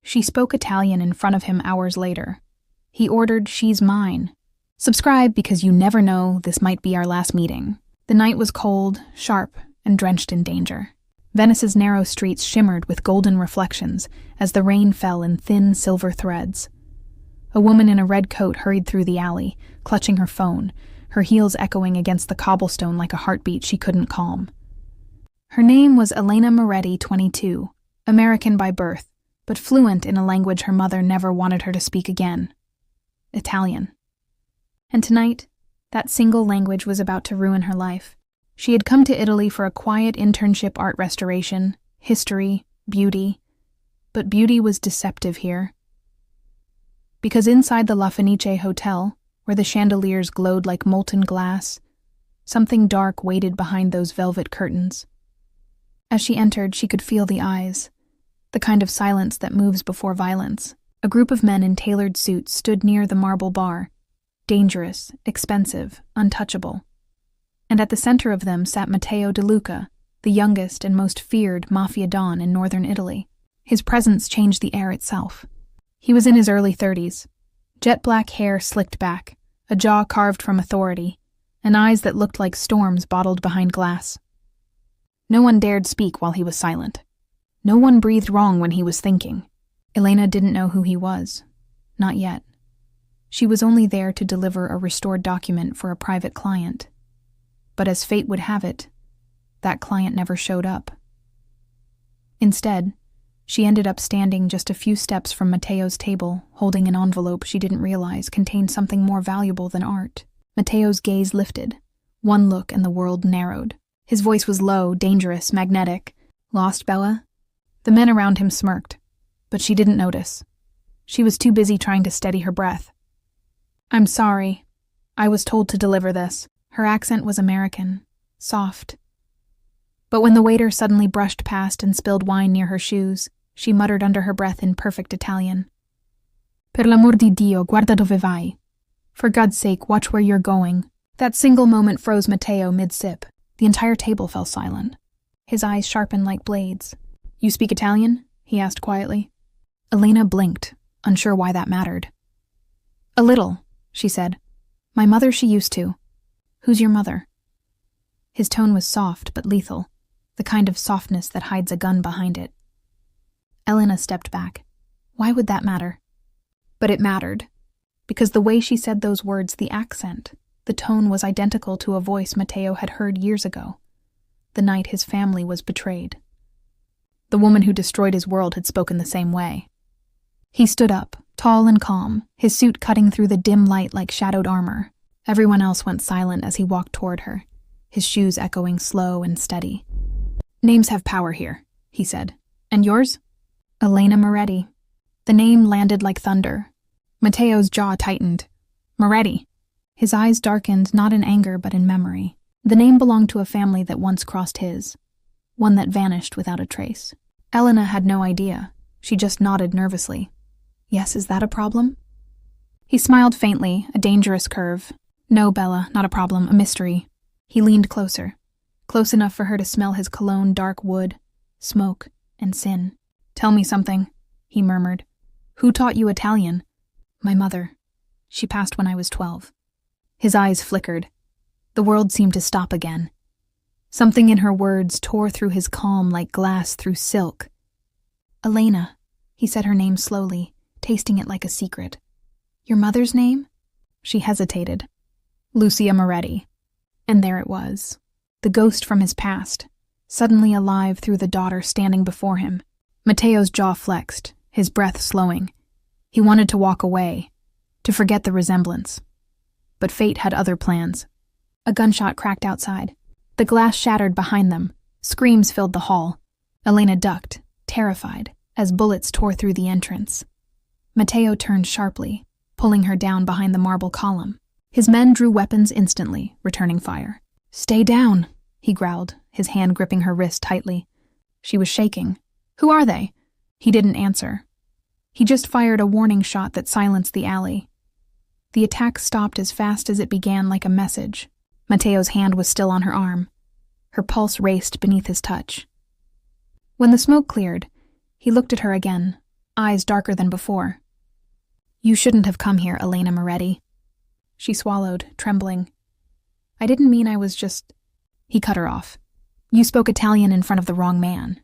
She spoke Italian in front of him hours later. He ordered "She's mine." "Subscribe because you never know, this might be our last meeting." The night was cold, sharp, and drenched in danger. Venice's narrow streets shimmered with golden reflections as the rain fell in thin silver threads. A woman in a red coat hurried through the alley, clutching her phone, her heels echoing against the cobblestone like a heartbeat she couldn't calm. Her name was Elena Moretti, 22, American by birth, but fluent in a language her mother never wanted her to speak again: Italian. And tonight, that single language was about to ruin her life. She had come to Italy for a quiet internship: art restoration, history, beauty. But beauty was deceptive here. Because inside the La Fenice Hotel, where the chandeliers glowed like molten glass, something dark waited behind those velvet curtains. As she entered, she could feel the eyes, the kind of silence that moves before violence. A group of men in tailored suits stood near the marble bar, dangerous, expensive, untouchable. And at the center of them sat Matteo De Luca, the youngest and most feared mafia don in northern Italy. His presence changed the air itself. He was in his early 30s, jet black hair slicked back, a jaw carved from authority, and eyes that looked like storms bottled behind glass. No one dared speak while he was silent. No one breathed wrong when he was thinking. Elena didn't know who he was. Not yet. She was only there to deliver a restored document for a private client. But as fate would have it, that client never showed up. Instead, she ended up standing just a few steps from Matteo's table, holding an envelope she didn't realize contained something more valuable than art. Matteo's gaze lifted. One look and the world narrowed. His voice was low, dangerous, magnetic. "Lost, Bella?" The men around him smirked, but she didn't notice. She was too busy trying to steady her breath. "I'm sorry. I was told to deliver this." Her accent was American, soft. But when the waiter suddenly brushed past and spilled wine near her shoes, she muttered under her breath in perfect Italian. "Per l'amor di Dio, guarda dove vai. For God's sake, watch where you're going." That single moment froze Matteo mid-sip. The entire table fell silent. His eyes sharpened like blades. "You speak Italian?" he asked quietly. Elena blinked, unsure why that mattered. "A little," she said. "My mother, she used to." "Who's your mother?" His tone was soft but lethal, the kind of softness that hides a gun behind it. Elena stepped back. Why would that matter? But it mattered, because the way she said those words, the accent, the tone was identical to a voice Matteo had heard years ago, the night his family was betrayed. The woman who destroyed his world had spoken the same way. He stood up, tall and calm, his suit cutting through the dim light like shadowed armor. Everyone else went silent as he walked toward her, his shoes echoing slow and steady. "Names have power here," he said. "And yours?" "Elena Moretti." The name landed like thunder. Matteo's jaw tightened. "Moretti." His eyes darkened, not in anger but in memory. The name belonged to a family that once crossed his, one that vanished without a trace. Elena had no idea. She just nodded nervously. "Yes, is that a problem?" He smiled faintly, a dangerous curve. "No, Bella, not a problem, a mystery." He leaned closer, close enough for her to smell his cologne, dark wood, smoke, and sin. "Tell me something," he murmured. "Who taught you Italian?" "My mother. She passed when I was 12. His eyes flickered. The world seemed to stop again. Something in her words tore through his calm like glass through silk. "Elena," he said her name slowly, tasting it like a secret. "Your mother's name?" She hesitated. "Lucia Moretti." And there it was, the ghost from his past, suddenly alive through the daughter standing before him. Matteo's jaw flexed, his breath slowing. He wanted to walk away, to forget the resemblance. But fate had other plans. A gunshot cracked outside. The glass shattered behind them. Screams filled the hall. Elena ducked, terrified, as bullets tore through the entrance. Matteo turned sharply, pulling her down behind the marble column. His men drew weapons instantly, returning fire. "Stay down," he growled, his hand gripping her wrist tightly. She was shaking. "Who are they?" He didn't answer. He just fired a warning shot that silenced the alley. The attack stopped as fast as it began, like a message. Matteo's hand was still on her arm. Her pulse raced beneath his touch. When the smoke cleared, he looked at her again, eyes darker than before. "You shouldn't have come here, Elena Moretti." She swallowed, trembling. "I didn't mean I was just—" He cut her off. "You spoke Italian in front of the wrong man."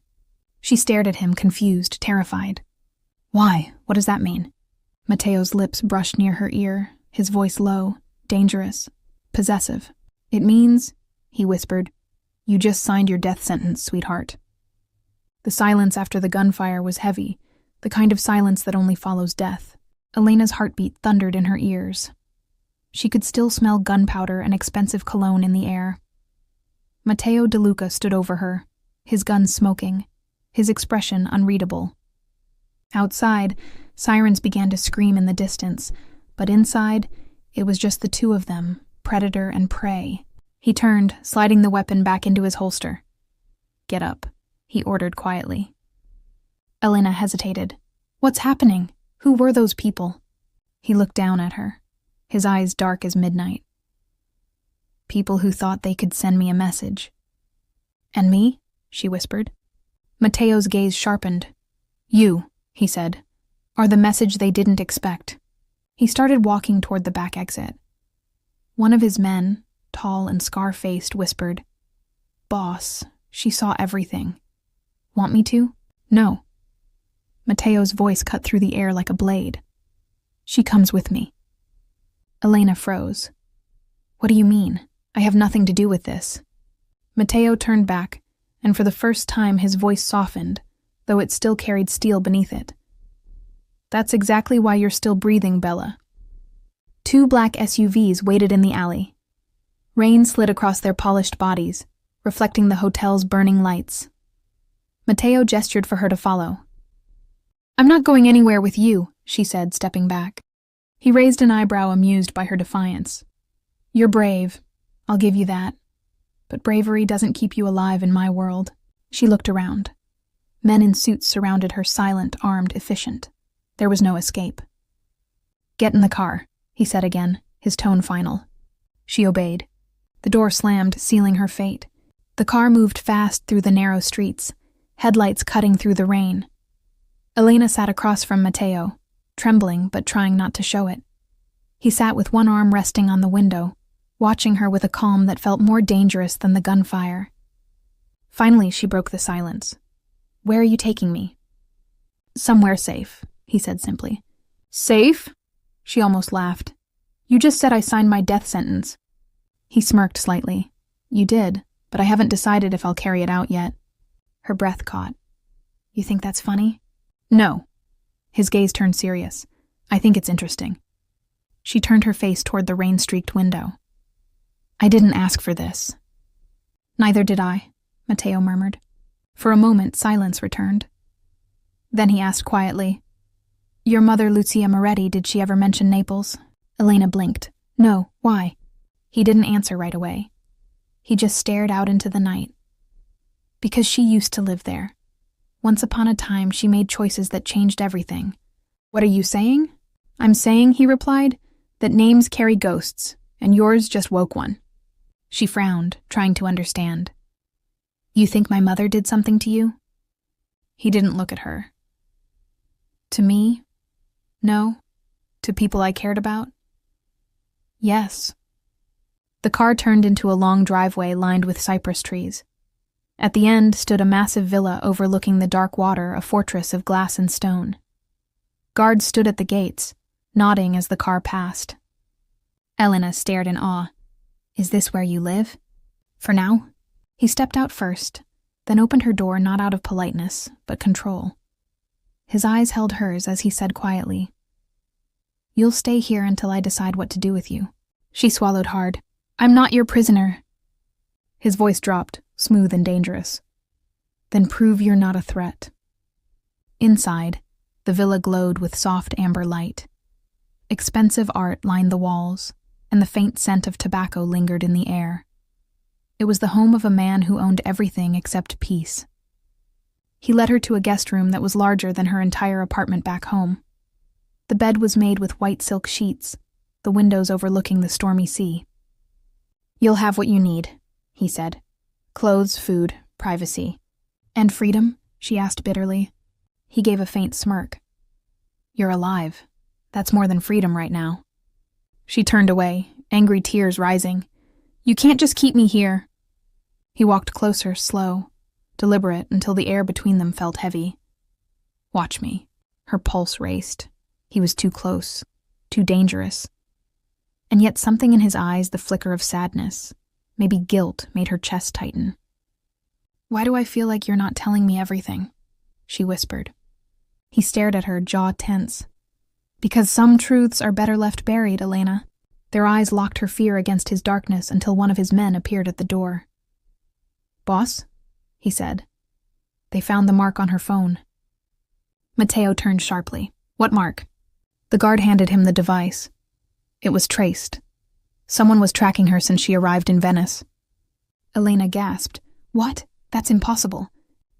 She stared at him, confused, terrified. "Why? What does that mean?" Matteo's lips brushed near her ear, his voice low, dangerous, possessive. "It means," he whispered, "you just signed your death sentence, sweetheart." The silence after the gunfire was heavy, the kind of silence that only follows death. Elena's heartbeat thundered in her ears. She could still smell gunpowder and expensive cologne in the air. Matteo De Luca stood over her, his gun smoking, his expression unreadable. Outside, sirens began to scream in the distance, but inside, it was just the two of them, predator and prey. He turned, sliding the weapon back into his holster. "Get up," he ordered quietly. Elena hesitated. "What's happening? Who were those people?" He looked down at her, his eyes dark as midnight. "People who thought they could send me a message." "And me?" she whispered. Matteo's gaze sharpened. "You," he said, "are the message they didn't expect." He started walking toward the back exit. One of his men, tall and scar-faced, whispered, "Boss, she saw everything. Want me to?" "No." Matteo's voice cut through the air like a blade. "She comes with me." Elena froze. "What do you mean? I have nothing to do with this." Matteo turned back, and for the first time his voice softened, though it still carried steel beneath it. "That's exactly why you're still breathing, Bella." Two black SUVs waited in the alley. Rain slid across their polished bodies, reflecting the hotel's burning lights. Matteo gestured for her to follow. "I'm not going anywhere with you," she said, stepping back. He raised an eyebrow, amused by her defiance. "You're brave. I'll give you that. But bravery doesn't keep you alive in my world." She looked around. Men in suits surrounded her, silent, armed, efficient. There was no escape. "Get in the car," he said again, his tone final. She obeyed. The door slammed, sealing her fate. The car moved fast through the narrow streets, headlights cutting through the rain. Elena sat across from Matteo, trembling but trying not to show it. He sat with one arm resting on the window, watching her with a calm that felt more dangerous than the gunfire. Finally, she broke the silence. "Where are you taking me?" "Somewhere safe," he said simply. "Safe?" She almost laughed. "You just said I signed my death sentence." He smirked slightly. "You did, but I haven't decided if I'll carry it out yet." Her breath caught. "You think that's funny?" "No." His gaze turned serious. "I think it's interesting." She turned her face toward the rain-streaked window. "I didn't ask for this." "Neither did I," Matteo murmured. For a moment, silence returned. Then he asked quietly, "Your mother, Lucia Moretti, did she ever mention Naples?" Elena blinked. "No, why?" He didn't answer right away. He just stared out into the night. "Because she used to live there. Once upon a time, she made choices that changed everything." "What are you saying?" "I'm saying," he replied, "that names carry ghosts, and yours just woke one." She frowned, trying to understand. "You think my mother did something to you?" He didn't look at her. "To me? No. To people I cared about? Yes." The car turned into a long driveway lined with cypress trees. At the end stood a massive villa overlooking the dark water, a fortress of glass and stone. Guards stood at the gates, nodding as the car passed. Elena stared in awe. "Is this where you live?" "For now." He stepped out first, then opened her door not out of politeness, but control. His eyes held hers as he said quietly, "You'll stay here until I decide what to do with you." She swallowed hard. "I'm not your prisoner." His voice dropped, smooth and dangerous. "Then prove you're not a threat." Inside, the villa glowed with soft amber light. Expensive art lined the walls, and the faint scent of tobacco lingered in the air. It was the home of a man who owned everything except peace. He led her to a guest room that was larger than her entire apartment back home. The bed was made with white silk sheets, the windows overlooking the stormy sea. "You'll have what you need," he said. "Clothes, food, privacy." "And freedom?" she asked bitterly. He gave a faint smirk. You're alive. That's more than freedom right now. She turned away, angry tears rising. You can't just keep me here. He walked closer, slow, deliberate, until the air between them felt heavy. Watch me. Her pulse raced. He was too close, too dangerous. And yet something in his eyes, the flicker of sadness, maybe guilt, made her chest tighten. Why do I feel like you're not telling me everything? She whispered. He stared at her, jaw tense. Because some truths are better left buried, Elena. Their eyes locked her fear against his darkness until one of his men appeared at the door. Boss? He said. They found the mark on her phone. Matteo turned sharply. What mark? The guard handed him the device. It was traced. Someone was tracking her since she arrived in Venice. Elena gasped. What? That's impossible.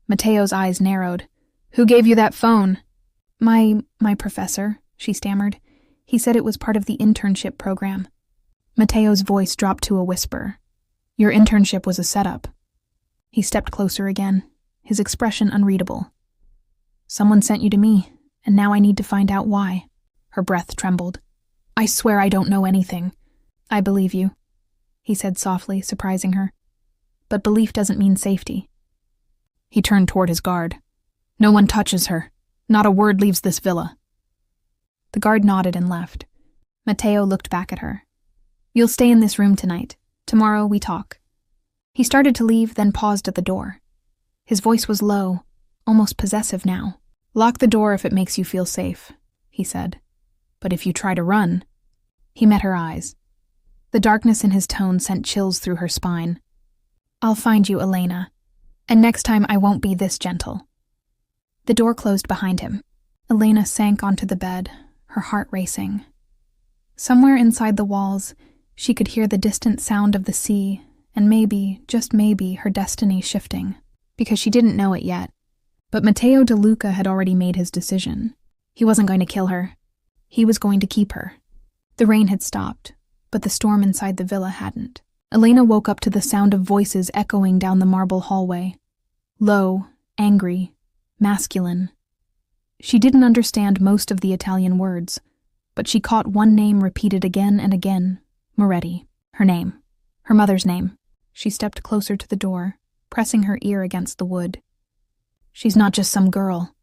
Matteo's eyes narrowed. Who gave you that phone? My professor, she stammered. He said it was part of the internship program. Matteo's voice dropped to a whisper. Your internship was a setup. He stepped closer again, his expression unreadable. Someone sent you to me, and now I need to find out why. Her breath trembled. I swear I don't know anything. I believe you, he said softly, surprising her. But belief doesn't mean safety. He turned toward his guard. No one touches her. Not a word leaves this villa. The guard nodded and left. Matteo looked back at her. You'll stay in this room tonight. Tomorrow we talk. He started to leave, then paused at the door. His voice was low, almost possessive now. Lock the door if it makes you feel safe, he said. But if you try to run... He met her eyes. The darkness in his tone sent chills through her spine. I'll find you, Elena. And next time I won't be this gentle. The door closed behind him. Elena sank onto the bed, her heart racing. Somewhere inside the walls, she could hear the distant sound of the sea, and maybe, just maybe, her destiny shifting, because she didn't know it yet. But Matteo De Luca had already made his decision. He wasn't going to kill her. He was going to keep her. The rain had stopped, but the storm inside the villa hadn't. Elena woke up to the sound of voices echoing down the marble hallway. Low, angry, masculine. She didn't understand most of the Italian words, but she caught one name repeated again and again. Moretti. Her name. Her mother's name. She stepped closer to the door, pressing her ear against the wood. She's not just some girl,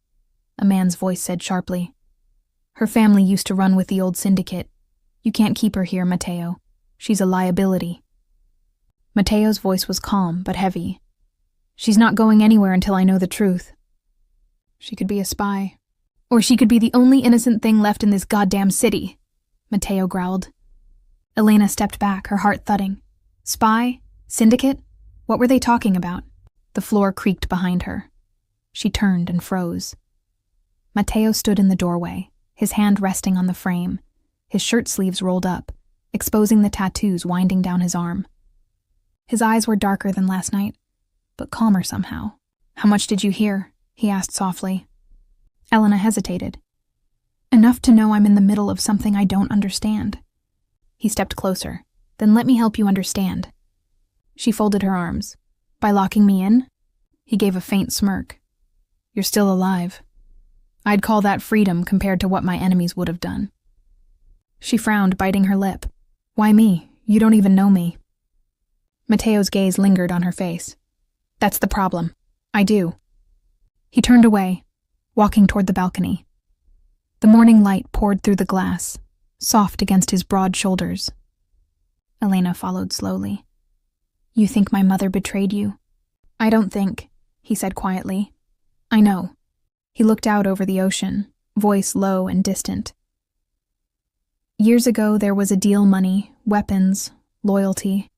a man's voice said sharply. Her family used to run with the old syndicate. You can't keep her here, Matteo. She's a liability. Matteo's voice was calm but heavy. She's not going anywhere until I know the truth. She could be a spy. Or she could be the only innocent thing left in this goddamn city, Matteo growled. Elena stepped back, her heart thudding. Spy? Syndicate? What were they talking about? The floor creaked behind her. She turned and froze. Matteo stood in the doorway, his hand resting on the frame, his shirt sleeves rolled up, exposing the tattoos winding down his arm. His eyes were darker than last night, but calmer somehow. How much did you hear? He asked softly. Elena hesitated. Enough to know I'm in the middle of something I don't understand. He stepped closer. Then let me help you understand. She folded her arms. By locking me in? He gave a faint smirk. You're still alive. I'd call that freedom compared to what my enemies would have done. She frowned, biting her lip. Why me? You don't even know me. Matteo's gaze lingered on her face. That's the problem. I do. He turned away, walking toward the balcony. The morning light poured through the glass, soft against his broad shoulders. Elena followed slowly. You think my mother betrayed you? I don't think, he said quietly. I know. He looked out over the ocean, voice low and distant. Years ago there was a deal, money, weapons, loyalty.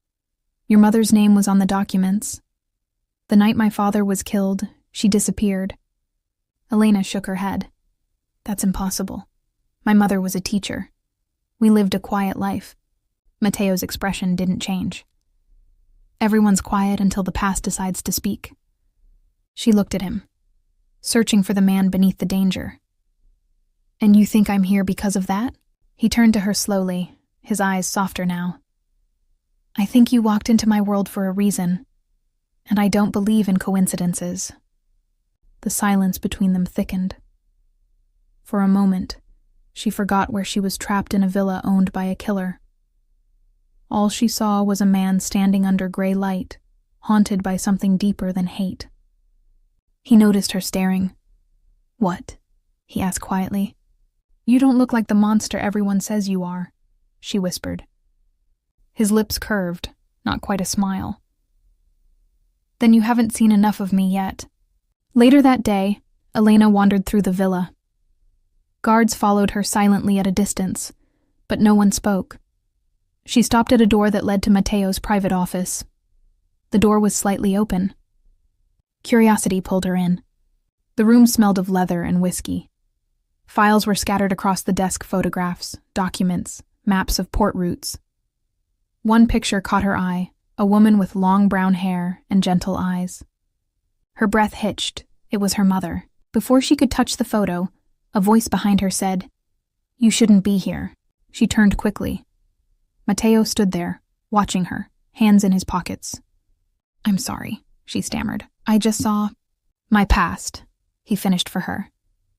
Your mother's name was on the documents. The night my father was killed, she disappeared. Elena shook her head. That's impossible. My mother was a teacher. We lived a quiet life. Matteo's expression didn't change. Everyone's quiet until the past decides to speak. She looked at him, searching for the man beneath the danger. And you think I'm here because of that? He turned to her slowly, his eyes softer now. I think you walked into my world for a reason, and I don't believe in coincidences. The silence between them thickened. For a moment, She forgot where she was trapped in a villa owned by a killer. All she saw was a man standing under gray light, haunted by something deeper than hate. He noticed her staring. "What?" he asked quietly. "You don't look like the monster everyone says you are," she whispered. His lips curved, not quite a smile. "Then you haven't seen enough of me yet." Later that day, Elena wandered through the villa. Guards followed her silently at a distance, but no one spoke. She stopped at a door that led to Matteo's private office. The door was slightly open. Curiosity pulled her in. The room smelled of leather and whiskey. Files were scattered across the desk: photographs, documents, maps of port routes. One picture caught her eye, a woman with long brown hair and gentle eyes. Her breath hitched. It was her mother. Before she could touch the photo, a voice behind her said, "You shouldn't be here." She turned quickly. Matteo stood there, watching her, hands in his pockets. "I'm sorry," she stammered. "I just saw my past," he finished for her.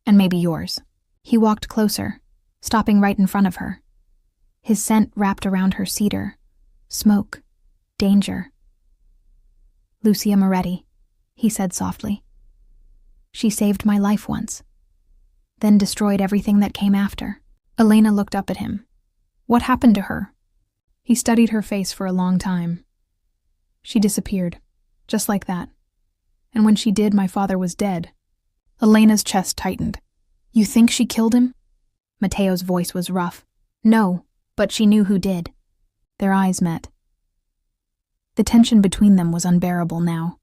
"And maybe yours." He walked closer, stopping right in front of her. His scent wrapped around her cedar. Smoke. Danger. "Lucia Moretti," he said softly. "She saved my life once, then destroyed everything that came after." Elena looked up at him. "What happened to her?" He studied her face for a long time. "She disappeared, just like that. And when she did, my father was dead." Elena's chest tightened. "You think she killed him?" Matteo's voice was rough. "No, but she knew who did." Their eyes met. The tension between them was unbearable now.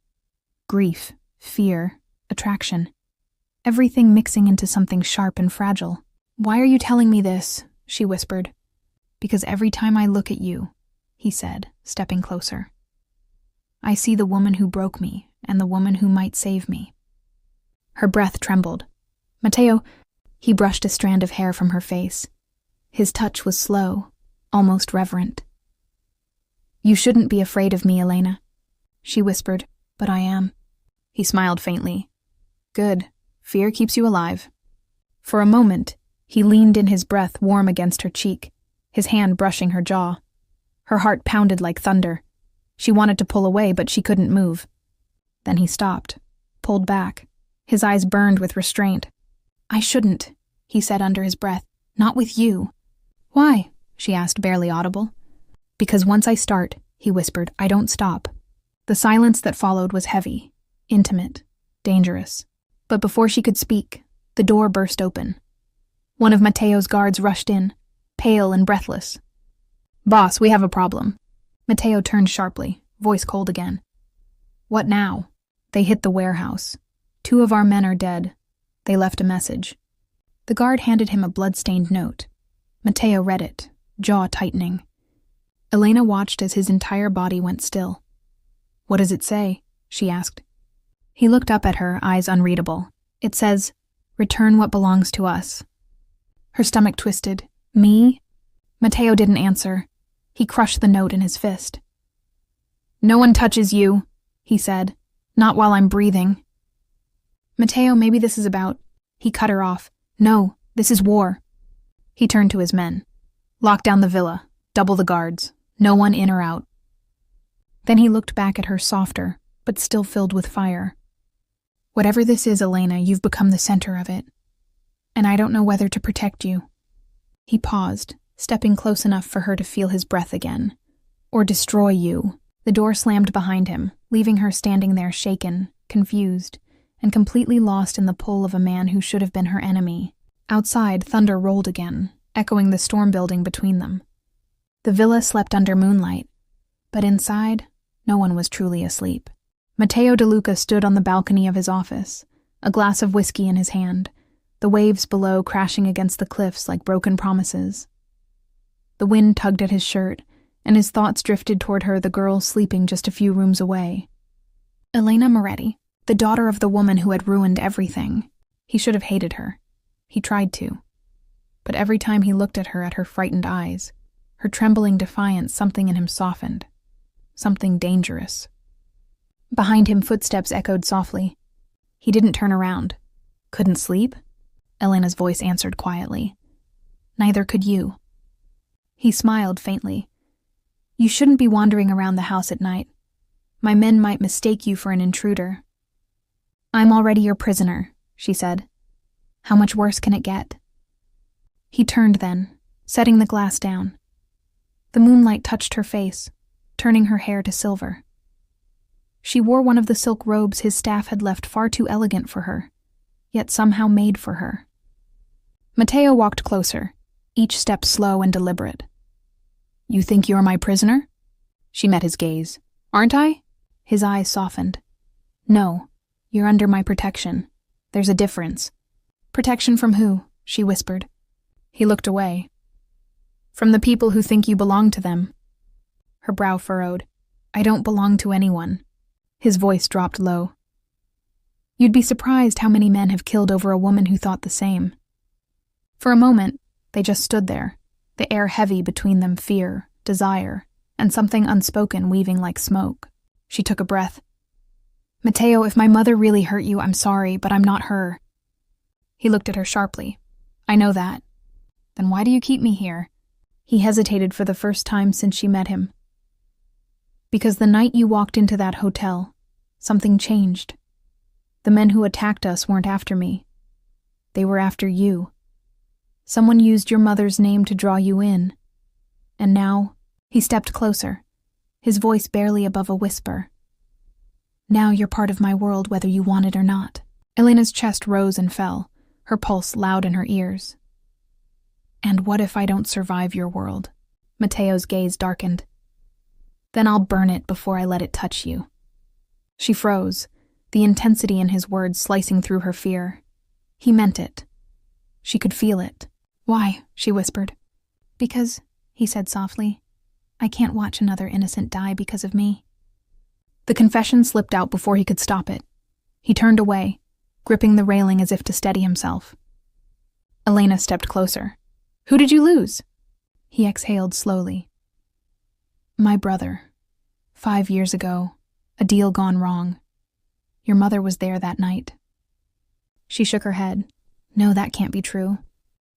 Grief, fear, attraction. Everything mixing into something sharp and fragile. "Why are you telling me this?" she whispered. "Because every time I look at you," he said, stepping closer, "I see the woman who broke me and the woman who might save me." Her breath trembled. "Matteo," he brushed a strand of hair from her face. His touch was slow, almost reverent. "You shouldn't be afraid of me, Elena," she whispered. "But I am." He smiled faintly. "Good. Fear keeps you alive." For a moment, he leaned in, his breath warm against her cheek, his hand brushing her jaw. Her heart pounded like thunder. She wanted to pull away, but she couldn't move. Then he stopped, pulled back. His eyes burned with restraint. "I shouldn't," he said under his breath. "Not with you." "Why?" she asked, barely audible. "Because once I start," he whispered, "I don't stop." The silence that followed was heavy, intimate, dangerous. But before she could speak, the door burst open. One of Matteo's guards rushed in, pale and breathless. "Boss, we have a problem." Matteo turned sharply, voice cold again. "What now?" "They hit the warehouse. 2 of our men are dead. They left a message." The guard handed him a blood-stained note. Matteo read it, jaw tightening. Elena watched as his entire body went still. "What does it say?" she asked. He looked up at her, eyes unreadable. "It says, 'Return what belongs to us.'" Her stomach twisted. "Me?" Matteo didn't answer. He crushed the note in his fist. "No one touches you," he said. "Not while I'm breathing." "Matteo, maybe this is about—" He cut her off. "No, this is war." He turned to his men. "Lock down the villa. Double the guards. No one in or out." Then he looked back at her, softer, but still filled with fire. "Whatever this is, Elena, you've become the center of it. And I don't know whether to protect you." He paused, stepping close enough for her to feel his breath again. "Or destroy you." The door slammed behind him, leaving her standing there shaken, confused, and completely lost in the pull of a man who should have been her enemy. Outside, thunder rolled again, echoing the storm building between them. The villa slept under moonlight, but inside, no one was truly asleep. Matteo De Luca stood on the balcony of his office, a glass of whiskey in his hand, the waves below crashing against the cliffs like broken promises. The wind tugged at his shirt, and his thoughts drifted toward her, the girl sleeping just a few rooms away. Elena Moretti, the daughter of the woman who had ruined everything. He should have hated her. He tried to. But every time he looked at her frightened eyes, her trembling defiance, something in him softened. Something dangerous. Behind him, footsteps echoed softly. He didn't turn around. "Couldn't sleep?" Elena's voice answered quietly. Neither could you. He smiled faintly. You shouldn't be wandering around the house at night. My men might mistake you for an intruder. I'm already your prisoner, she said. How much worse can it get? He turned then, setting the glass down. The moonlight touched her face, turning her hair to silver. She wore one of the silk robes his staff had left far too elegant for her, yet somehow made for her. Matteo walked closer, each step slow and deliberate. You think you're my prisoner? She met his gaze. Aren't I? His eyes softened. No, you're under my protection. There's a difference. Protection from who? She whispered. He looked away. From the people who think you belong to them. Her brow furrowed. I don't belong to anyone. His voice dropped low. You'd be surprised how many men have killed over a woman who thought the same. For a moment, they just stood there, the air heavy between them, fear, desire, and something unspoken weaving like smoke. She took a breath. Matteo, if my mother really hurt you, I'm sorry, but I'm not her. He looked at her sharply. I know that. Then why do you keep me here? He hesitated for the first time since she met him. Because the night you walked into that hotel, something changed. The men who attacked us weren't after me. They were after you. Someone used your mother's name to draw you in. And now, he stepped closer, his voice barely above a whisper. Now you're part of my world whether you want it or not. Elena's chest rose and fell, her pulse loud in her ears. And what if I don't survive your world? Matteo's gaze darkened. Then I'll burn it before I let it touch you. She froze, the intensity in his words slicing through her fear. He meant it. She could feel it. Why? She whispered. Because, he said softly, I can't watch another innocent die because of me. The confession slipped out before he could stop it. He turned away, gripping the railing as if to steady himself. Elena stepped closer. Who did you lose? He exhaled slowly. My brother. 5 years ago, a deal gone wrong. Your mother was there that night. She shook her head. No, that can't be true.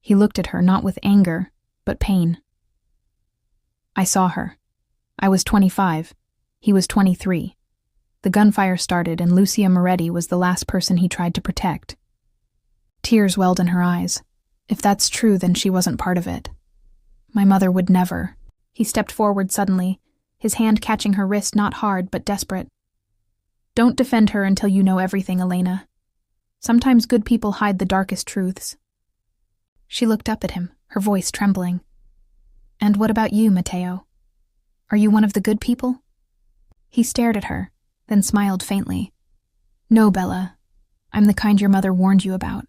He looked at her not with anger, but pain. I saw her. I was 25. He was 23. The gunfire started and Lucia Moretti was the last person he tried to protect. Tears welled in her eyes. If that's true, then she wasn't part of it. My mother would never. He stepped forward suddenly, his hand catching her wrist, not hard, but desperate. Don't defend her until you know everything, Elena. Sometimes good people hide the darkest truths. She looked up at him, her voice trembling. And what about you, Matteo? Are you one of the good people? He stared at her, then smiled faintly. No, Bella. I'm the kind your mother warned you about.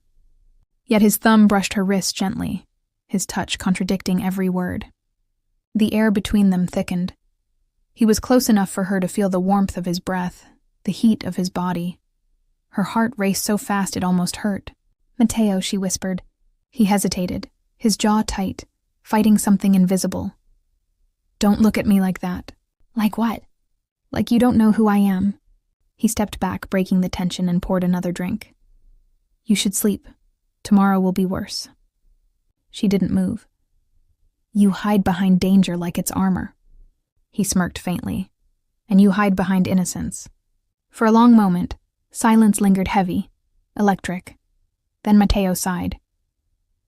Yet his thumb brushed her wrist gently, his touch contradicting every word. The air between them thickened. He was close enough for her to feel the warmth of his breath, the heat of his body. Her heart raced so fast it almost hurt. Matteo, she whispered. He hesitated, his jaw tight, fighting something invisible. Don't look at me like that. Like what? Like you don't know who I am. He stepped back, breaking the tension, and poured another drink. You should sleep. Tomorrow will be worse. She didn't move. You hide behind danger like it's armor. He smirked faintly. And you hide behind innocence. For a long moment, silence lingered heavy, electric. Then Matteo sighed.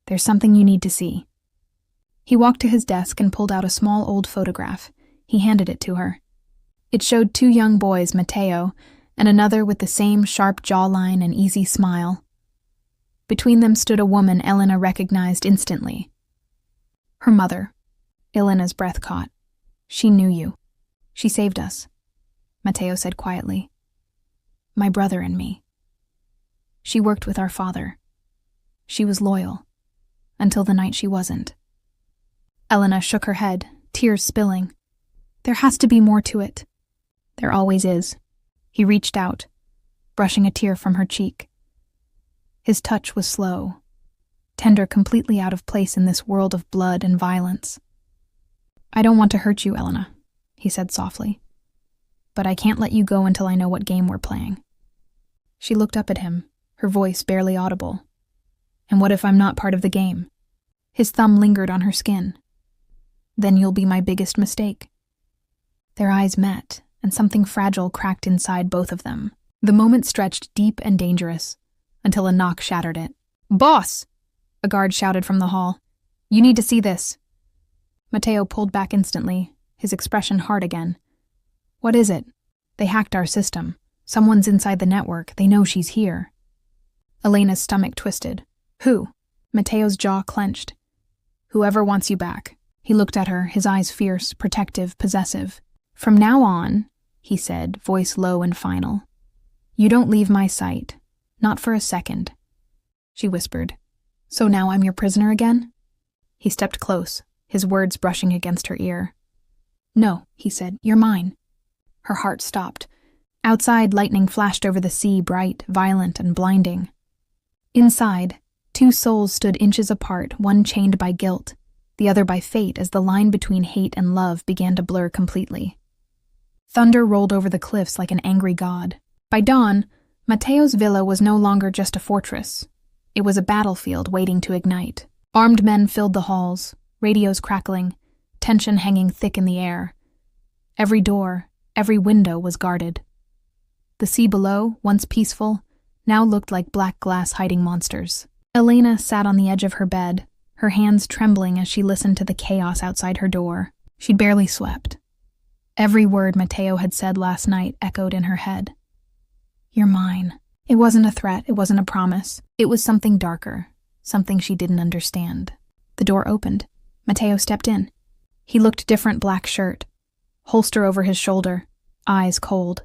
There's something you need to see. He walked to his desk and pulled out a small old photograph. He handed it to her. It showed 2 young boys, Matteo, and another with the same sharp jawline and easy smile. Between them stood a woman Elena recognized instantly. Her mother. Elena's breath caught. She knew you. She saved us, Matteo said quietly. My brother and me. She worked with our father. She was loyal. Until the night she wasn't. Elena shook her head, tears spilling. There has to be more to it. There always is. He reached out, brushing a tear from her cheek. His touch was slow, tender, completely out of place in this world of blood and violence. I don't want to hurt you, Elena, he said softly. But I can't let you go until I know what game we're playing. She looked up at him, her voice barely audible. And what if I'm not part of the game? His thumb lingered on her skin. Then you'll be my biggest mistake. Their eyes met, and something fragile cracked inside both of them. The moment stretched deep and dangerous, until a knock shattered it. "Boss!" a guard shouted from the hall. "You need to see this." Mateo pulled back instantly, his expression hard again. "What is it?" "They hacked our system. Someone's inside the network. They know she's here." Elena's stomach twisted. "Who?" Mateo's jaw clenched. "Whoever wants you back." He looked at her, his eyes fierce, protective, possessive. "From now on," he said, voice low and final, "you don't leave my sight. Not for a second." She whispered, "So now I'm your prisoner again?" He stepped close, his words brushing against her ear. "No," he said, "you're mine." Her heart stopped. Outside, lightning flashed over the sea, bright, violent, and blinding. Inside, two souls stood inches apart, one chained by guilt, the other by fate, as the line between hate and love began to blur completely. Thunder rolled over the cliffs like an angry god. By dawn, Mateo's villa was no longer just a fortress. It was a battlefield waiting to ignite. Armed men filled the halls, radios crackling, tension hanging thick in the air. Every door, every window was guarded. The sea below, once peaceful, now looked like black glass hiding monsters. Elena sat on the edge of her bed, her hands trembling as she listened to the chaos outside her door. She'd barely slept. Every word Mateo had said last night echoed in her head. "You're mine." It wasn't a threat, it wasn't a promise. It was something darker, something she didn't understand. The door opened. Mateo stepped in. He looked different, black shirt, holster over his shoulder, eyes cold.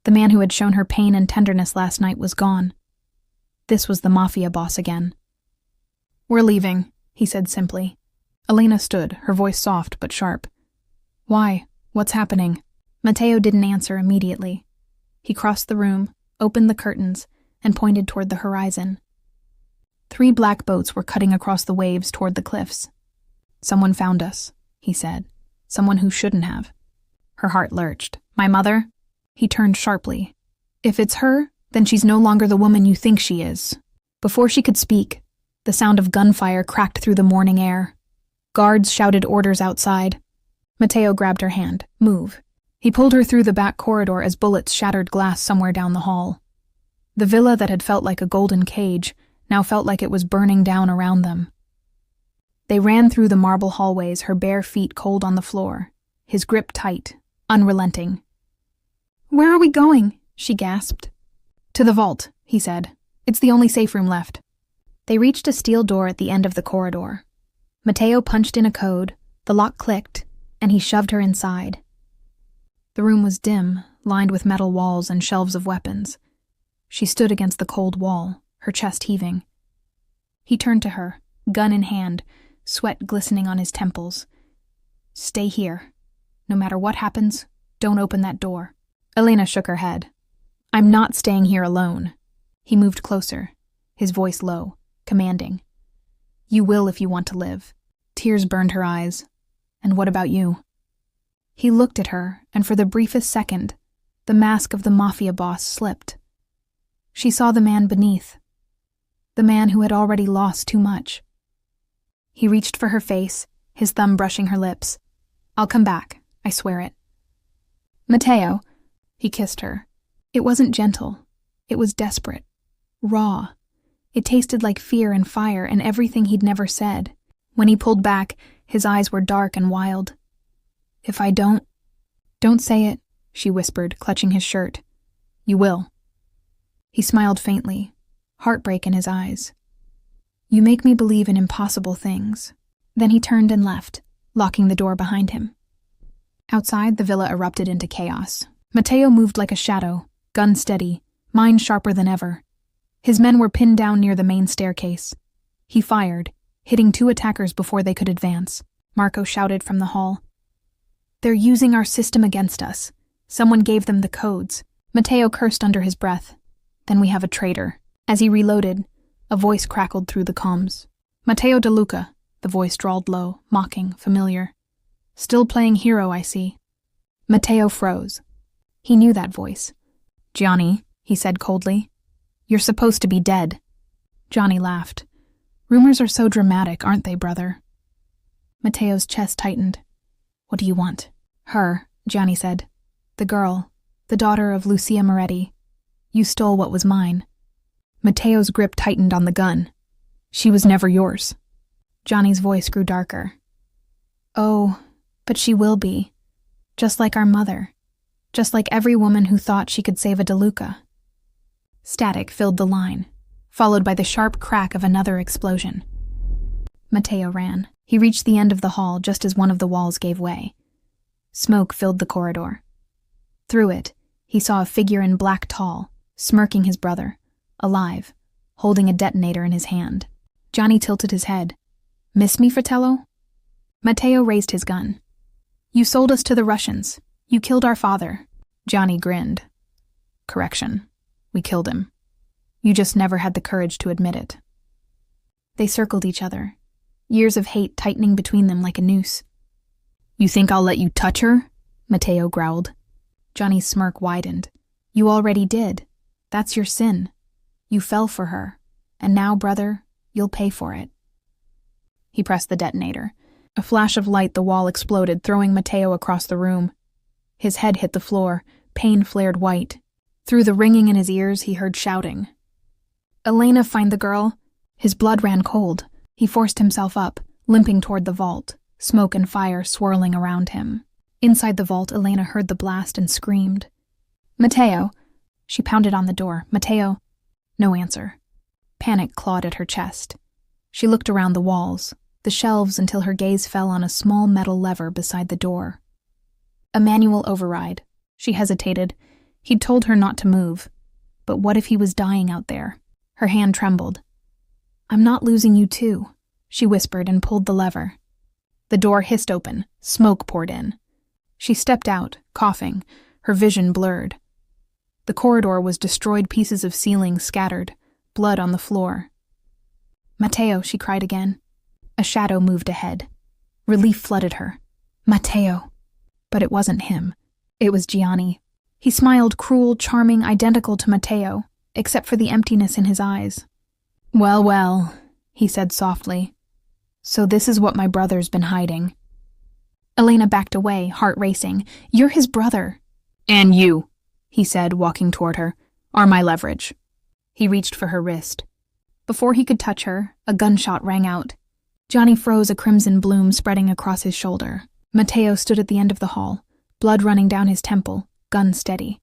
The man who had shown her pain and tenderness last night was gone. This was the Mafia boss again. "We're leaving," he said simply. Elena stood, her voice soft but sharp. "Why? What's happening?" Mateo didn't answer immediately. He crossed the room, opened the curtains, and pointed toward the horizon. 3 black boats were cutting across the waves toward the cliffs. "Someone found us," he said. "Someone who shouldn't have." Her heart lurched. "My mother?" He turned sharply. "If it's her, then she's no longer the woman you think she is." Before she could speak, the sound of gunfire cracked through the morning air. Guards shouted orders outside. Mateo grabbed her hand. "Move." He pulled her through the back corridor as bullets shattered glass somewhere down the hall. The villa that had felt like a golden cage now felt like it was burning down around them. They ran through the marble hallways, her bare feet cold on the floor, his grip tight, unrelenting. "Where are we going?" she gasped. "To the vault," he said. "It's the only safe room left." They reached a steel door at the end of the corridor. Mateo punched in a code, the lock clicked, and he shoved her inside. The room was dim, lined with metal walls and shelves of weapons. She stood against the cold wall, her chest heaving. He turned to her, gun in hand, sweat glistening on his temples. "Stay here. No matter what happens, don't open that door." Elena shook her head. "I'm not staying here alone." He moved closer, his voice low, commanding. "You will if you want to live." Tears burned her eyes. "And what about you?" He looked at her, and for the briefest second, the mask of the Mafia boss slipped. She saw the man beneath, the man who had already lost too much. He reached for her face, his thumb brushing her lips. "I'll come back, I swear it." "Mateo," he kissed her. It wasn't gentle. It was desperate, raw. It tasted like fear and fire and everything he'd never said. When he pulled back, his eyes were dark and wild. "If I don't say it," she whispered, clutching his shirt. "You will." He smiled faintly, heartbreak in his eyes. "You make me believe in impossible things." Then he turned and left, locking the door behind him. Outside, the villa erupted into chaos. Mateo moved like a shadow, gun steady, mind sharper than ever. His men were pinned down near the main staircase. He fired, hitting 2 attackers before they could advance. Marco shouted from the hall. "They're using our system against us. Someone gave them the codes." Mateo cursed under his breath. "Then we have a traitor." As he reloaded, a voice crackled through the comms. "Mateo De Luca," the voice drawled low, mocking, familiar. "Still playing hero, I see." Mateo froze. He knew that voice. "Johnny," he said coldly. "You're supposed to be dead." Johnny laughed. Rumors are so dramatic, aren't they, brother? Matteo's chest tightened. What do you want? Her, Gianni said. The girl, the daughter of Lucia Moretti. You stole what was mine. Matteo's grip tightened on the gun. She was never yours. Gianni's voice grew darker. Oh, but she will be. Just like our mother. Just like every woman who thought she could save a DeLuca. Static filled the line, followed by the sharp crack of another explosion. Matteo ran. He reached the end of the hall just as one of the walls gave way. Smoke filled the corridor. Through it, he saw a figure in black tall, smirking his brother, alive, holding a detonator in his hand. Gianni tilted his head. Miss me, Fratello? Matteo raised his gun. You sold us to the Russians. You killed our father. Gianni grinned. Correction. We killed him. You just never had the courage to admit it. They circled each other, years of hate tightening between them like a noose. You think I'll let you touch her? Matteo growled. Gianni's smirk widened. You already did. That's your sin. You fell for her. And now, brother, you'll pay for it. He pressed the detonator. A flash of light, the wall exploded, throwing Matteo across the room. His head hit the floor. Pain flared white. Through the ringing in his ears, he heard shouting. Elena, find the girl. His blood ran cold. He forced himself up, limping toward the vault, smoke and fire swirling around him. Inside the vault, Elena heard the blast and screamed. Matteo. She pounded on the door. Matteo. No answer. Panic clawed at her chest. She looked around the walls, the shelves, until her gaze fell on a small metal lever beside the door. A manual override. She hesitated. He'd told her not to move. But what if he was dying out there? Her hand trembled. I'm not losing you too, she whispered and pulled the lever. The door hissed open. Smoke poured in. She stepped out, coughing, her vision blurred. The corridor was destroyed, pieces of ceiling scattered, blood on the floor. Matteo, she cried again. A shadow moved ahead. Relief flooded her. Matteo. But it wasn't him. It was Gianni. He smiled, cruel, charming, identical to Matteo, except for the emptiness in his eyes. Well, well, he said softly. So this is what my brother's been hiding. Elena backed away, heart racing. You're his brother. And you, he said, walking toward her, are my leverage. He reached for her wrist. Before he could touch her, a gunshot rang out. Gianni froze, a crimson bloom spreading across his shoulder. Matteo stood at the end of the hall, blood running down his temple, gun steady.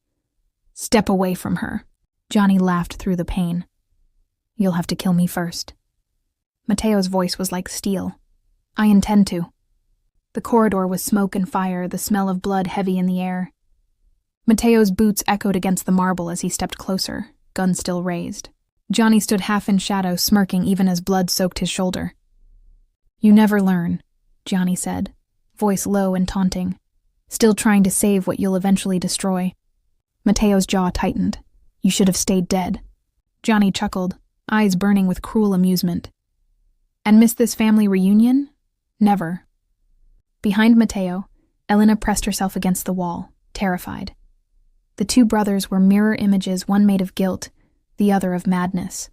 Step away from her. Gianni laughed through the pain. You'll have to kill me first. Matteo's voice was like steel. I intend to. The corridor was smoke and fire, the smell of blood heavy in the air. Matteo's boots echoed against the marble as he stepped closer, gun still raised. Gianni stood half in shadow, smirking even as blood soaked his shoulder. You never learn, Gianni said, voice low and taunting. Still trying to save what you'll eventually destroy. Matteo's jaw tightened. You should have stayed dead. Gianni chuckled, eyes burning with cruel amusement. And miss this family reunion? Never. Behind Matteo, Elena pressed herself against the wall, terrified. The two brothers were mirror images, one made of guilt, the other of madness.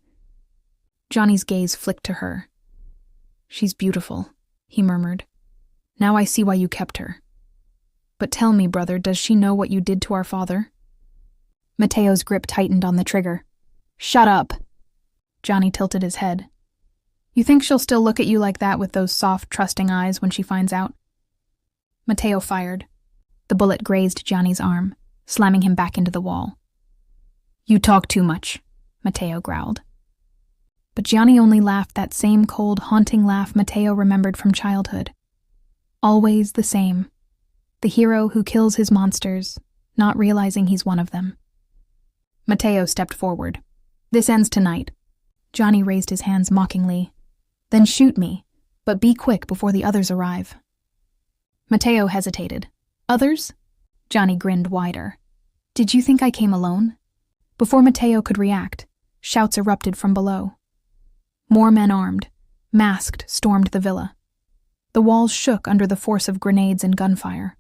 Gianni's gaze flicked to her. She's beautiful, he murmured. Now I see why you kept her. But tell me, brother, does she know what you did to our father? Matteo's grip tightened on the trigger. Shut up! Gianni tilted his head. You think she'll still look at you like that with those soft, trusting eyes when she finds out? Matteo fired. The bullet grazed Gianni's arm, slamming him back into the wall. You talk too much, Matteo growled. But Gianni only laughed, that same cold, haunting laugh Matteo remembered from childhood. Always the same. The hero who kills his monsters, not realizing he's one of them. Matteo stepped forward. This ends tonight. Gianni raised his hands mockingly. Then shoot me, but be quick before the others arrive. Matteo hesitated. Others? Gianni grinned wider. Did you think I came alone? Before Matteo could react, shouts erupted from below. More men armed, masked, stormed the villa. The walls shook under the force of grenades and gunfire.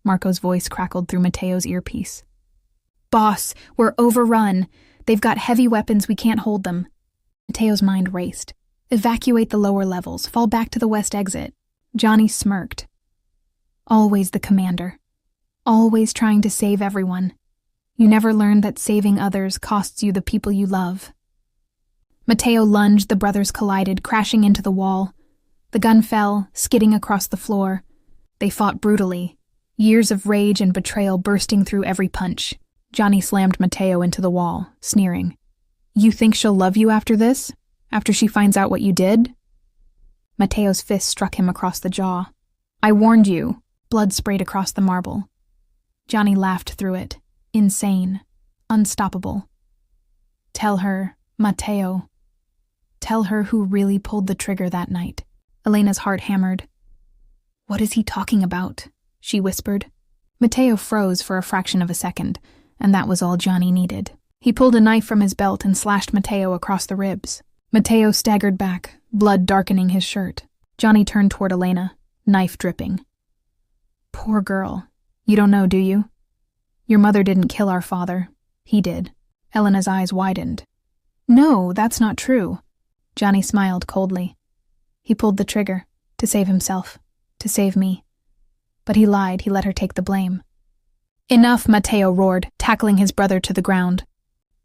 Marco's voice crackled through Matteo's earpiece. Boss, we're overrun. They've got heavy weapons, we can't hold them. Matteo's mind raced. Evacuate the lower levels. Fall back to the west exit. Johnny smirked. Always the commander. Always trying to save everyone. You never learned that saving others costs you the people you love. Mateo lunged, the brothers collided, crashing into the wall. The gun fell, skidding across the floor. They fought brutally, years of rage and betrayal bursting through every punch. Johnny slammed Mateo into the wall, sneering. You think she'll love you after this? After she finds out what you did? Mateo's fist struck him across the jaw. I warned you. Blood sprayed across the marble. Johnny laughed through it. Insane. Unstoppable. Tell her, Mateo. Tell her who really pulled the trigger that night. Elena's heart hammered. What is he talking about? She whispered. Mateo froze for a fraction of a second, and that was all Johnny needed. He pulled a knife from his belt and slashed Mateo across the ribs. Mateo staggered back, blood darkening his shirt. Johnny turned toward Elena, knife dripping. Poor girl. You don't know, do you? Your mother didn't kill our father. He did. Elena's eyes widened. No, that's not true. Johnny smiled coldly. He pulled the trigger, to save himself, to save me. But he lied, he let her take the blame. Enough, Mateo roared, tackling his brother to the ground.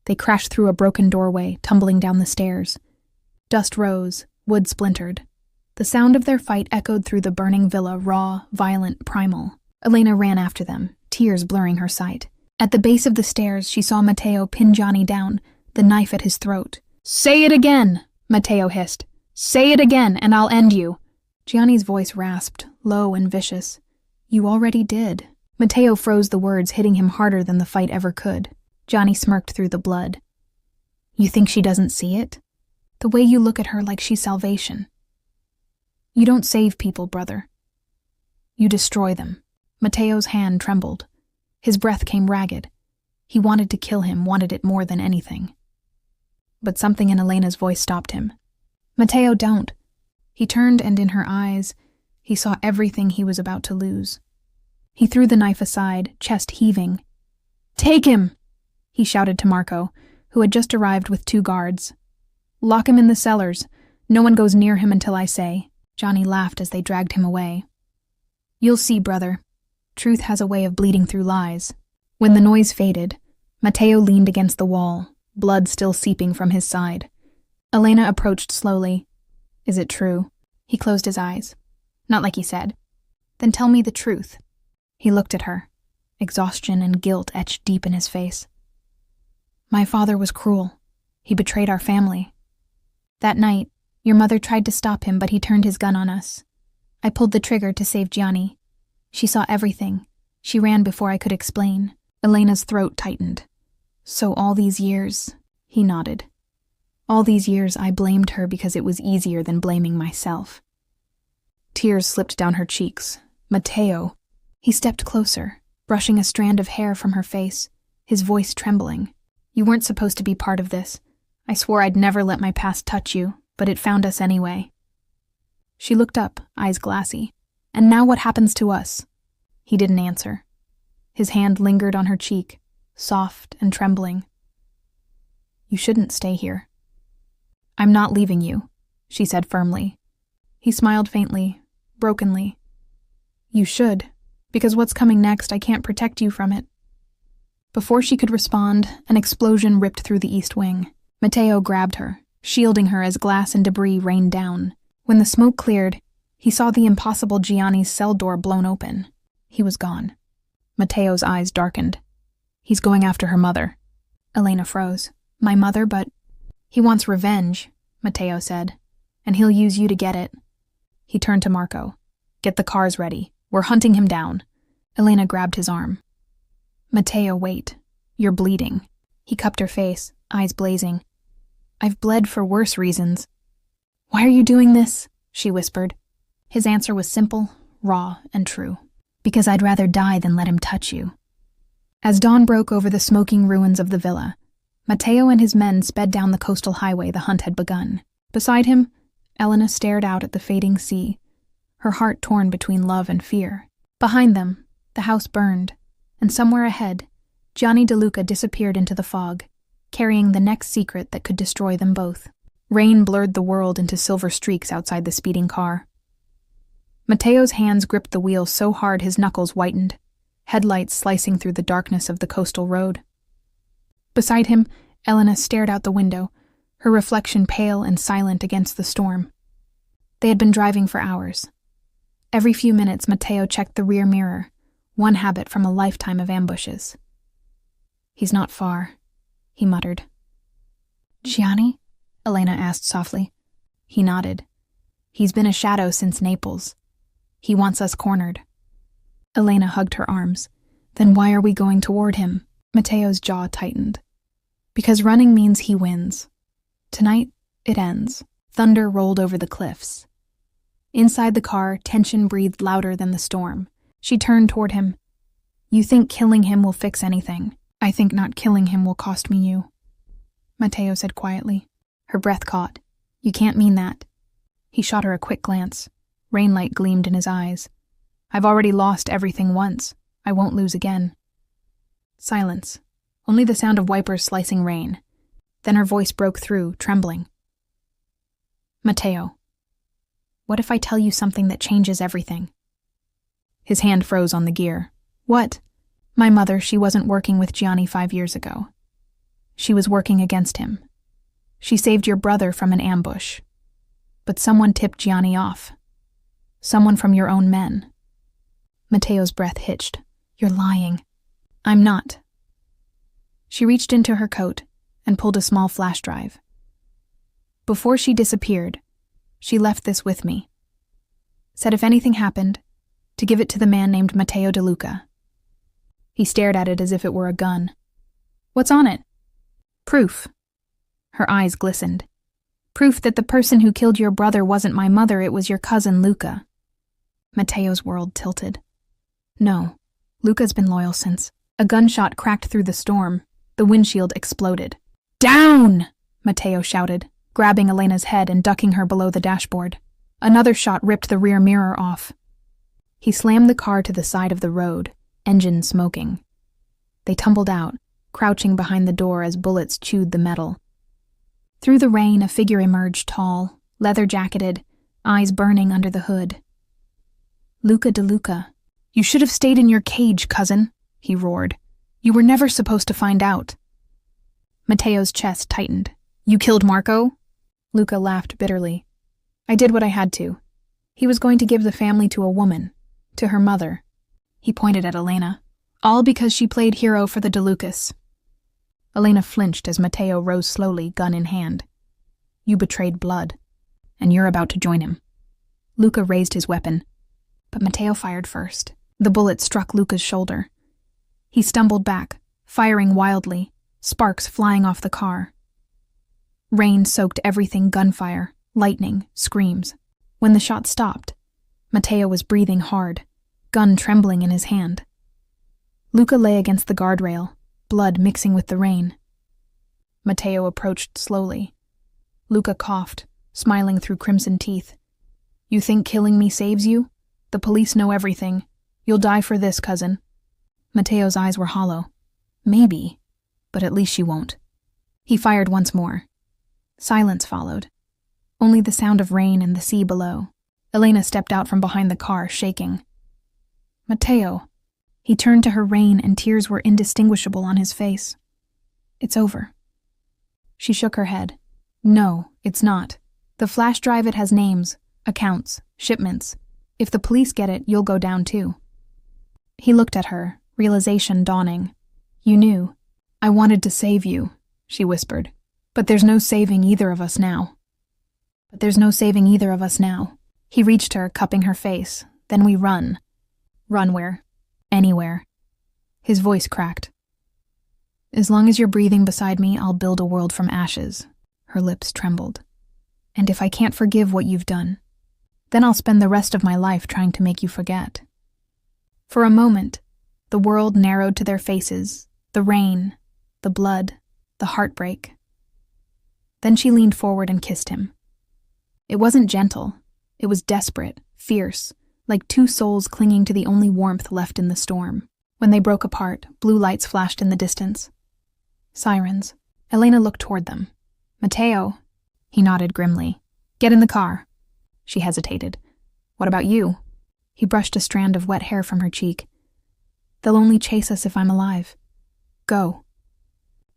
They crashed through a broken doorway, tumbling down the stairs. Dust rose, wood splintered. The sound of their fight echoed through the burning villa, raw, violent, primal. Elena ran after them, tears blurring her sight. At the base of the stairs, she saw Mateo pin Johnny down, the knife at his throat. Say it again, Mateo hissed. Say it again, and I'll end you. Gianni's voice rasped, low and vicious. You already did. Mateo froze the words, hitting him harder than the fight ever could. Johnny smirked through the blood. You think she doesn't see it? The way you look at her like she's salvation. You don't save people, brother. You destroy them. Mateo's hand trembled. His breath came ragged. He wanted to kill him, wanted it more than anything. But something in Elena's voice stopped him. Mateo, don't. He turned, and in her eyes, he saw everything he was about to lose. He threw the knife aside, chest heaving. Take him! He shouted to Marco, who had just arrived with 2 guards. Lock him in the cellars. No one goes near him until I say. Johnny laughed as they dragged him away. You'll see, brother. Truth has a way of bleeding through lies. When the noise faded, Mateo leaned against the wall, blood still seeping from his side. Elena approached slowly. Is it true? He closed his eyes. Not like he said. Then tell me the truth. He looked at her. Exhaustion and guilt etched deep in his face. My father was cruel. He betrayed our family. That night, your mother tried to stop him, but he turned his gun on us. I pulled the trigger to save Gianni. She saw everything. She ran before I could explain. Elena's throat tightened. So all these years, he nodded. All these years I blamed her because it was easier than blaming myself. Tears slipped down her cheeks. Mateo. He stepped closer, brushing a strand of hair from her face, his voice trembling. You weren't supposed to be part of this. I swore I'd never let my past touch you, but it found us anyway. She looked up, eyes glassy. And now what happens to us? He didn't answer. His hand lingered on her cheek, soft and trembling. You shouldn't stay here. I'm not leaving you, she said firmly. He smiled faintly, brokenly. You should, because what's coming next, I can't protect you from it. Before she could respond, an explosion ripped through the east wing. Mateo grabbed her, shielding her as glass and debris rained down. When the smoke cleared, he saw the impossible Gianni's cell door blown open. He was gone. Mateo's eyes darkened. He's going after her mother. Elena froze. My mother, but... He wants revenge, Mateo said, and he'll use you to get it. He turned to Marco. Get the cars ready. We're hunting him down. Elena grabbed his arm. Mateo, wait. You're bleeding. He cupped her face, eyes blazing. I've bled for worse reasons. Why are you doing this? She whispered. His answer was simple, raw, and true. Because I'd rather die than let him touch you. As dawn broke over the smoking ruins of the villa, Mateo and his men sped down the coastal highway the hunt had begun. Beside him, Elena stared out at the fading sea, her heart torn between love and fear. Behind them, the house burned, and somewhere ahead, Gianni DeLuca disappeared into the fog, carrying the next secret that could destroy them both. Rain blurred the world into silver streaks outside the speeding car. Mateo's hands gripped the wheel so hard his knuckles whitened, headlights slicing through the darkness of the coastal road. Beside him, Elena stared out the window, her reflection pale and silent against the storm. They had been driving for hours. Every few minutes, Mateo checked the rear mirror, one habit from a lifetime of ambushes. "He's not far," he muttered. "Gianni?" Elena asked softly. He nodded. "He's been a shadow since Naples. He wants us cornered." Elena hugged her arms. "Then why are we going toward him?" Mateo's jaw tightened. "Because running means he wins. Tonight, it ends." Thunder rolled over the cliffs. Inside the car, tension breathed louder than the storm. She turned toward him. "You think killing him will fix anything. I think not killing him will cost me you," Mateo said quietly. Her breath caught. "You can't mean that." He shot her a quick glance. Rainlight gleamed in his eyes. "I've already lost everything once. I won't lose again." Silence. Only the sound of wipers slicing rain. Then her voice broke through, trembling. "Mateo, what if I tell you something that changes everything?" His hand froze on the gear. "What?" "My mother, she wasn't working with Gianni 5 years ago. She was working against him. She saved your brother from an ambush. But someone tipped Gianni off. Someone from your own men." Mateo's breath hitched. "You're lying." "I'm not." She reached into her coat and pulled a small flash drive. "Before she disappeared, she left this with me. Said if anything happened, to give it to the man named Matteo De Luca." He stared at it as if it were a gun. "What's on it?" "Proof." Her eyes glistened. "Proof that the person who killed your brother wasn't my mother, it was your cousin Luca." Mateo's world tilted. "No, Luca's been loyal since." A gunshot cracked through the storm. The windshield exploded. "Down!" Mateo shouted, grabbing Elena's head and ducking her below the dashboard. Another shot ripped the rear mirror off. He slammed the car to the side of the road, engine smoking. They tumbled out, crouching behind the door as bullets chewed the metal. Through the rain, a figure emerged, tall, leather-jacketed, eyes burning under the hood. "Luca De Luca. You should have stayed in your cage, cousin," he roared. "You were never supposed to find out." Mateo's chest tightened. "You killed Marco?" Luca laughed bitterly. "I did what I had to. He was going to give the family to a woman, to her mother." He pointed at Elena. "All because she played hero for the De Lucas." Elena flinched as Mateo rose slowly, gun in hand. "You betrayed blood, and you're about to join him." Luca raised his weapon, but Mateo fired first. The bullet struck Luca's shoulder. He stumbled back, firing wildly, sparks flying off the car. Rain soaked everything, gunfire, lightning, screams. When the shot stopped, Mateo was breathing hard, gun trembling in his hand. Luca lay against the guardrail, blood mixing with the rain. Mateo approached slowly. Luca coughed, smiling through crimson teeth. "You think killing me saves you? The police know everything. You'll die for this, cousin." Mateo's eyes were hollow. "Maybe, but at least you won't." He fired once more. Silence followed. Only the sound of rain and the sea below. Elena stepped out from behind the car, shaking. "Mateo." He turned to her, rain and tears were indistinguishable on his face. "It's over." She shook her head. "No, it's not. The flash drive, it has names, accounts, shipments. If the police get it, you'll go down too." He looked at her, realization dawning. "You knew. I wanted to save you," she whispered. "But there's no saving either of us now." "But there's no saving either of us now." He reached her, cupping her face. "Then we run." "Run where?" "Anywhere." His voice cracked. "As long as you're breathing beside me, I'll build a world from ashes." Her lips trembled. "And if I can't forgive what you've done, then I'll spend the rest of my life trying to make you forget." For a moment, the world narrowed to their faces, the rain, the blood, the heartbreak. Then she leaned forward and kissed him. It wasn't gentle. It was desperate, fierce, like two souls clinging to the only warmth left in the storm. When they broke apart, blue lights flashed in the distance. Sirens. Elena looked toward them. "Mateo." He nodded grimly. Get in the car. She hesitated. What about you? He brushed a strand of wet hair from her cheek. They'll only chase us if I'm alive. Go.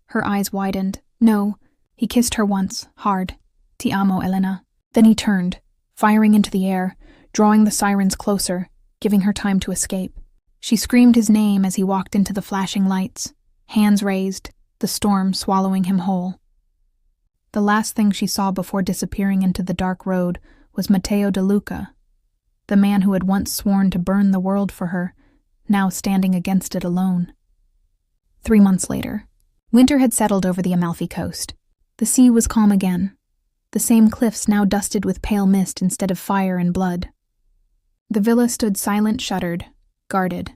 Her eyes widened. No. He kissed her once, hard. Ti amo, Elena. Then he turned, firing into the air, drawing the sirens closer, giving her time to escape. She screamed his name as he walked into the flashing lights, hands raised, the storm swallowing him whole. The last thing she saw before disappearing into the dark road was Matteo De Luca, the man who had once sworn to burn the world for her, now standing against it alone. 3 months later, winter had settled over the Amalfi coast. The sea was calm again, the same cliffs now dusted with pale mist instead of fire and blood. The villa stood silent, shuttered, guarded,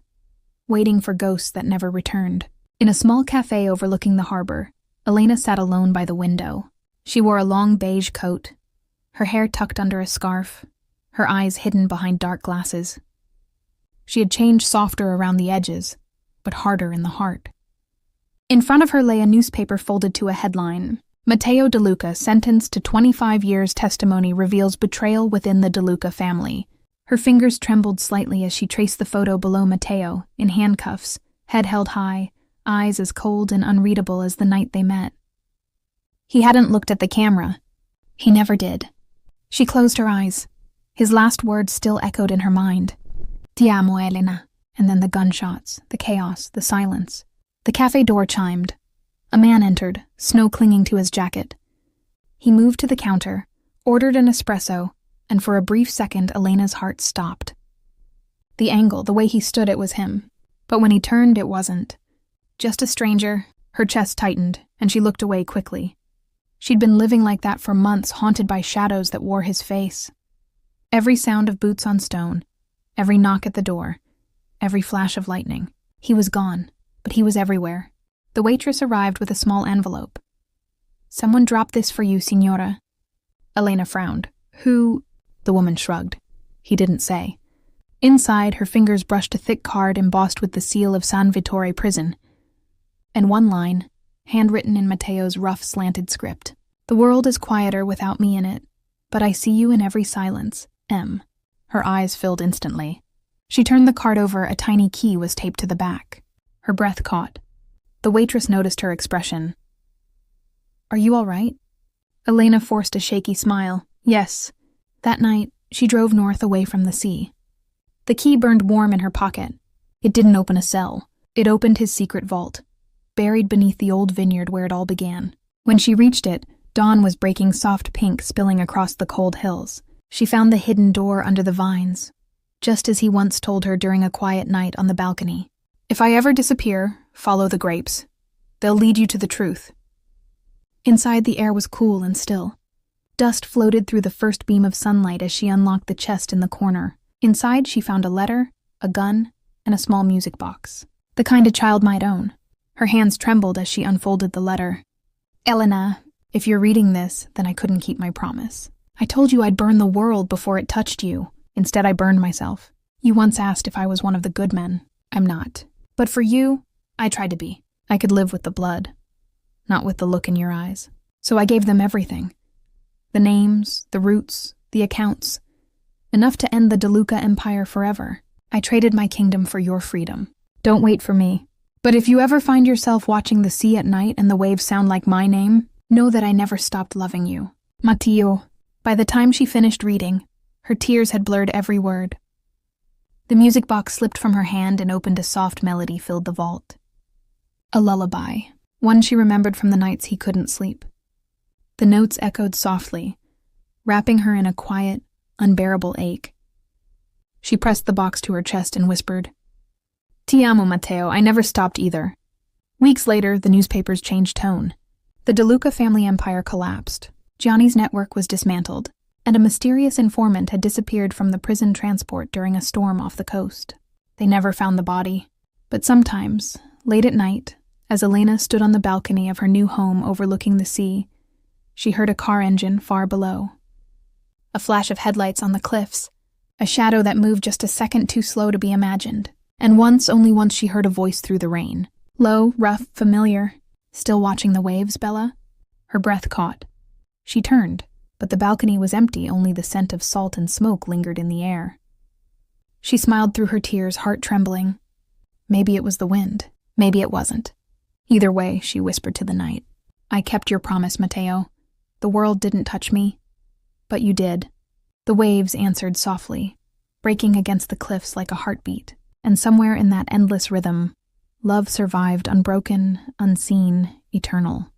waiting for ghosts that never returned. In a small cafe overlooking the harbor, Elena sat alone by the window. She wore a long beige coat, her hair tucked under a scarf, her eyes hidden behind dark glasses. She had changed softer around the edges, but harder in the heart. In front of her lay a newspaper folded to a headline. Matteo De Luca, sentenced to 25 years testimony reveals betrayal within the De Luca family. Her fingers trembled slightly as she traced the photo below Matteo, in handcuffs, head held high, eyes as cold and unreadable as the night they met. He hadn't looked at the camera. He never did. She closed her eyes. His last words still echoed in her mind. Ti amo, Elena. And then the gunshots, the chaos, the silence. The cafe door chimed. A man entered, snow clinging to his jacket. He moved to the counter, ordered an espresso, and for a brief second Elena's heart stopped. The angle, the way he stood, it was him. But when he turned, it wasn't. Just a stranger. Her chest tightened, and she looked away quickly. She'd been living like that for months, haunted by shadows that wore his face. Every sound of boots on stone, every knock at the door, every flash of lightning. He was gone, but he was everywhere. The waitress arrived with a small envelope. Someone dropped this for you, signora. Elena frowned. Who? The woman shrugged. He didn't say. Inside, her fingers brushed a thick card embossed with the seal of San Vittore prison. And one line, handwritten in Matteo's rough, slanted script. The world is quieter without me in it, but I see you in every silence, M. Her eyes filled instantly. She turned the card over. A tiny key was taped to the back. Her breath caught. The waitress noticed her expression. Are you all right? Elena forced a shaky smile. Yes. That night, she drove north away from the sea. The key burned warm in her pocket. It didn't open a cell. It opened his secret vault, buried beneath the old vineyard where it all began. When she reached it, dawn was breaking soft pink spilling across the cold hills. She found the hidden door under the vines, just as he once told her during a quiet night on the balcony. If I ever disappear, follow the grapes. They'll lead you to the truth. Inside, the air was cool and still. Dust floated through the first beam of sunlight as she unlocked the chest in the corner. Inside, she found a letter, a gun, and a small music box. The kind a child might own. Her hands trembled as she unfolded the letter. Elena, if you're reading this, then I couldn't keep my promise. I told you I'd burn the world before it touched you. Instead, I burned myself. You once asked if I was one of the good men. I'm not. But for you, I tried to be. I could live with the blood, not with the look in your eyes. So I gave them everything. The names, the roots, the accounts. Enough to end the De Luca empire forever. I traded my kingdom for your freedom. Don't wait for me. But if you ever find yourself watching the sea at night and the waves sound like my name, know that I never stopped loving you. Matteo. By the time she finished reading, her tears had blurred every word. The music box slipped from her hand and opened. A soft melody filled the vault. A lullaby, one she remembered from the nights he couldn't sleep. The notes echoed softly, wrapping her in a quiet, unbearable ache. She pressed the box to her chest and whispered, Ti amo, Matteo, I never stopped either. Weeks later, the newspapers changed tone. The De Luca family empire collapsed. Gianni's network was dismantled, and a mysterious informant had disappeared from the prison transport during a storm off the coast. They never found the body, but sometimes, late at night, as Elena stood on the balcony of her new home overlooking the sea, she heard a car engine far below. A flash of headlights on the cliffs, a shadow that moved just a second too slow to be imagined. And only once she heard a voice through the rain. Low, rough, familiar. Still watching the waves, Bella? Her breath caught. She turned. but the balcony was empty, only the scent of salt and smoke lingered in the air. She smiled through her tears, heart trembling. Maybe it was the wind. Maybe it wasn't. Either way, she whispered to the night. I kept your promise, Mateo. The world didn't touch me, but you did. The waves answered softly, breaking against the cliffs like a heartbeat, and somewhere in that endless rhythm, love survived, unbroken, unseen, eternal.